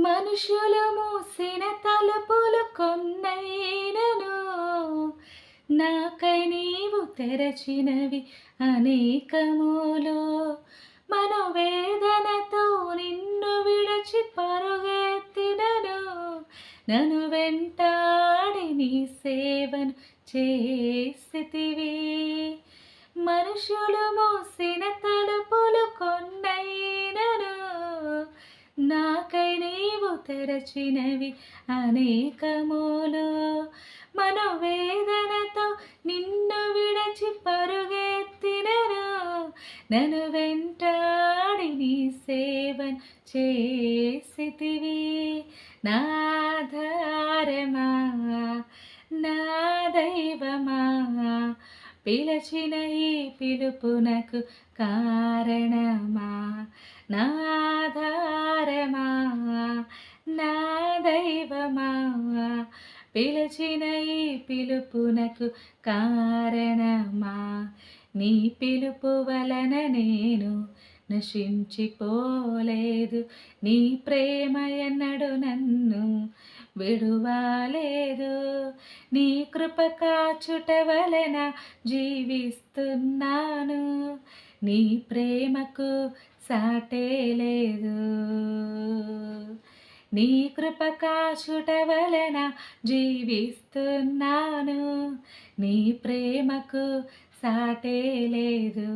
మనుషులు మూసిన తలుపులు కొన్నైనను నాకై నీవు తెరచినవి అనేకములు. మనోవేదనతో నిన్ను విడిచి పరుగెత్తినను, నన్ను వెంటాడి నీ సేవను చేసితివి. మనుషులు మూసిన తలుపులు కొన్నైనను నాకై నీవు తెరచినవి అనేకములు. మనోవేదనతో నిన్ను విడిచి పరుగెత్తినను, నన్ను వెంటాడి నీ సేవను చేసితివి. నా ఆధారమా, నా దైవమా, పిలచిన ఈ పిలుపునకు కారణమా. నా ఆధారమా, నా దైవమా, పిలిచిన ఈ పిలుపునకు కారణమా. నీ పిలుపు వలన నేను నశించిపోలేదు, నీ ప్రేమ ఎన్నడు నన్ను విడువలేదు. నీ కృప కాచుట వలన జీవిస్తున్నాను, నీ ప్రేమకు సాటే లేదు. నీ కృప కాచుట వలన జీవిస్తున్నాను, నీ ప్రేమకు సాటే లేదు.